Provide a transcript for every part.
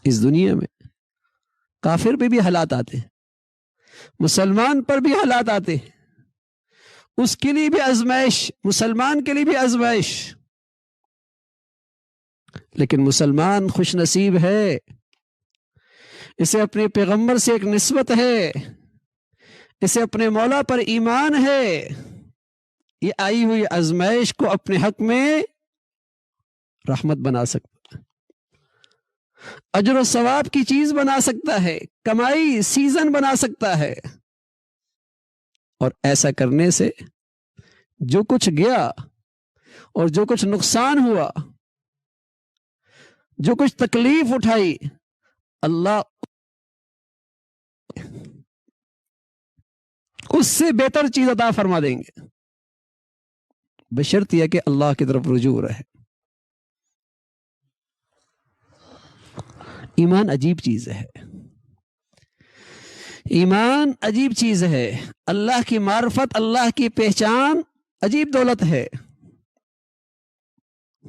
اس دنیا میں کافر پہ بھی حالات آتے ہیں، مسلمان پر بھی حالات آتے ہیں، اس کے لیے بھی آزمائش، مسلمان کے لیے بھی آزمائش، لیکن مسلمان خوش نصیب ہے، اسے اپنے پیغمبر سے ایک نسبت ہے، اسے اپنے مولا پر ایمان ہے، یہ آئی ہوئی آزمائش کو اپنے حق میں رحمت بنا سکتا ہے، اجر و ثواب کی چیز بنا سکتا ہے، کمائی سیزن بنا سکتا ہے، اور ایسا کرنے سے جو کچھ گیا اور جو کچھ نقصان ہوا، جو کچھ تکلیف اٹھائی، اللہ اس سے بہتر چیز عطا فرما دیں گے، بشرط یہ کہ اللہ کی طرف رجوع رہے۔ ایمان عجیب چیز ہے، ایمان عجیب چیز ہے، اللہ کی معرفت، اللہ کی پہچان عجیب دولت ہے۔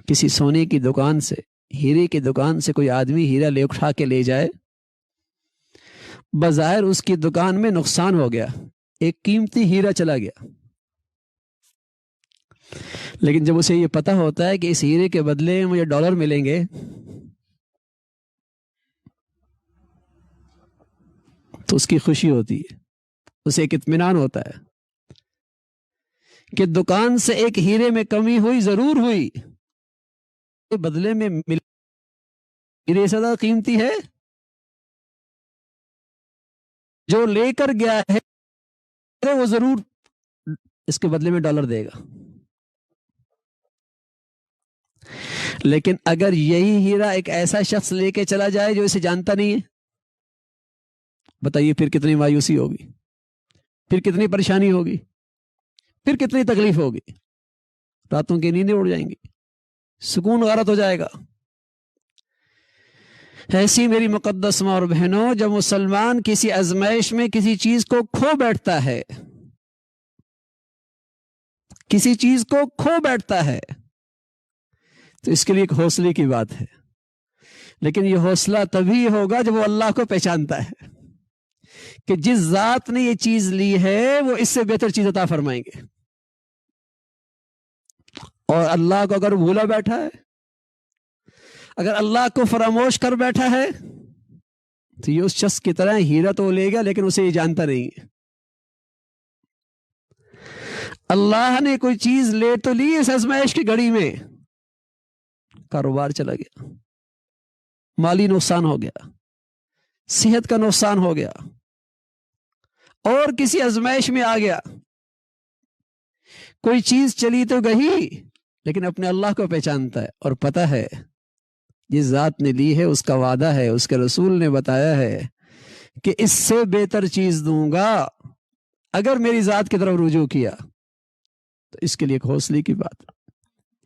کسی سونے کی دکان سے، ہیرے کی دکان سے کوئی آدمی ہیرا لے اٹھا کے لے جائے، بظاہر اس کی دکان میں نقصان ہو گیا، ایک قیمتی ہیرا چلا گیا، لیکن جب اسے یہ پتہ ہوتا ہے کہ اس ہیرے کے بدلے مجھے ڈالر ملیں گے، تو اس کی خوشی ہوتی ہے، اسے ایک اطمینان ہوتا ہے کہ دکان سے ایک ہیرے میں کمی ہوئی، ضرور ہوئی، بدلے میں ہیرے سے زیادہ قیمتی ہے، جو لے کر گیا ہے وہ ضرور اس کے بدلے میں ڈالر دے گا۔ لیکن اگر یہی ہیرا ایک ایسا شخص لے کے چلا جائے جو اسے جانتا نہیں ہے، بتائیے پھر کتنی مایوسی ہوگی، پھر کتنی پریشانی ہوگی، پھر کتنی تکلیف ہوگی، راتوں کی نیندیں اڑ جائیں گی، سکون غارت ہو جائے گا۔ ایسی میری مقدس ماں اور بہنوں، جب مسلمان کسی آزمائش میں کسی چیز کو کھو بیٹھتا ہے، کسی چیز کو کھو بیٹھتا ہے، تو اس کے لیے ایک حوصلے کی بات ہے، لیکن یہ حوصلہ تبھی ہوگا جب وہ اللہ کو پہچانتا ہے کہ جس ذات نے یہ چیز لی ہے وہ اس سے بہتر چیز عطا فرمائیں گے، اور اللہ کو اگر بھولا بیٹھا ہے، اگر اللہ کو فراموش کر بیٹھا ہے، تو یہ اس شخص کی طرح ہیرا تو لے گا لیکن اسے یہ جانتا نہیں ہے۔ اللہ نے کوئی چیز لے تو لی اس آزمائش کی گھڑی میں، کاروبار چلا گیا، مالی نقصان ہو گیا، صحت کا نقصان ہو گیا، اور کسی آزمائش میں آ گیا، کوئی چیز چلی تو گئی، لیکن اپنے اللہ کو پہچانتا ہے اور پتہ ہے جس ذات نے لی ہے اس کا وعدہ ہے، اس کے رسول نے بتایا ہے کہ اس سے بہتر چیز دوں گا اگر میری ذات کی طرف رجوع کیا، تو اس کے لیے ایک حوصلے کی بات،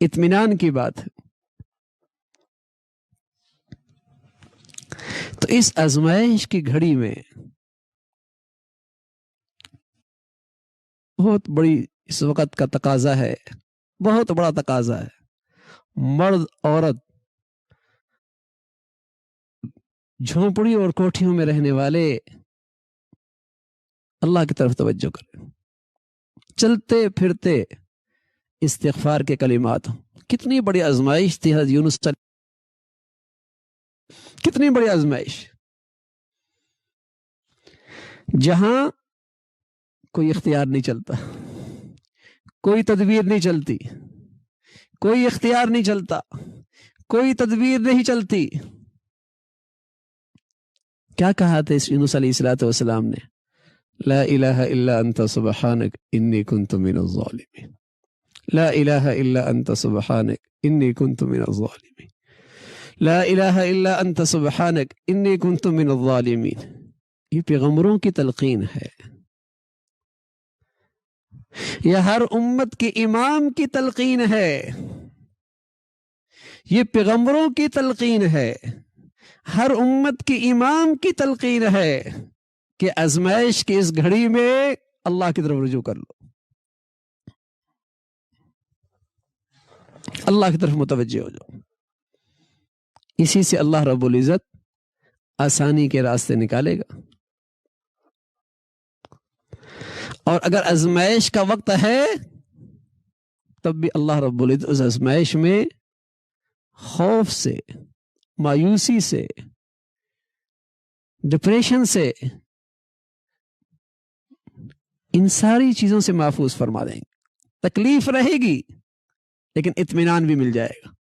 اطمینان کی بات ہے۔ تو اس آزمائش کی گھڑی میں بہت بڑی اس وقت کا تقاضا ہے، بہت بڑا تقاضا ہے، مرد عورت، جھونپڑی اور کوٹھیوں میں رہنے والے اللہ کی طرف توجہ کریں، چلتے پھرتے استغفار کے کلمات۔ کتنی بڑی آزمائش تھی حضرت یونس، کتنی بڑی آزمائش، جہاں کوئی اختیار نہیں چلتا، کوئی تدبیر نہیں چلتی، کوئی اختیار نہیں چلتا، کوئی تدبیر نہیں چلتی۔ کیا کہا تھا اس یونس علیہ السلام نے؟ لا الہ الا انت سبحانک انی کنت من الظالمین، لا الہ الا انت سبحانک انی کنت من الظالمین، لا الہ الا انت سبحانک انی کنت من الظالمین۔ یہ پیغمبروں کی تلقین ہے، یہ ہر امت کے امام کی تلقین ہے، یہ پیغمبروں کی تلقین ہے، ہر امت کے امام کی تلقین ہے کہ آزمائش کی اس گھڑی میں اللہ کی طرف رجوع کر لو، اللہ کی طرف متوجہ ہو جاؤ۔ اسی سے اللہ رب العزت آسانی کے راستے نکالے گا. اور اگر آزمائش کا وقت ہے تب بھی اللہ رب العزت اس آزمائش میں خوف سے، مایوسی سے، ڈپریشن سے، ان ساری چیزوں سے محفوظ فرما دیں گے. تکلیف رہے گی لیکن اطمینان بھی مل جائے گا.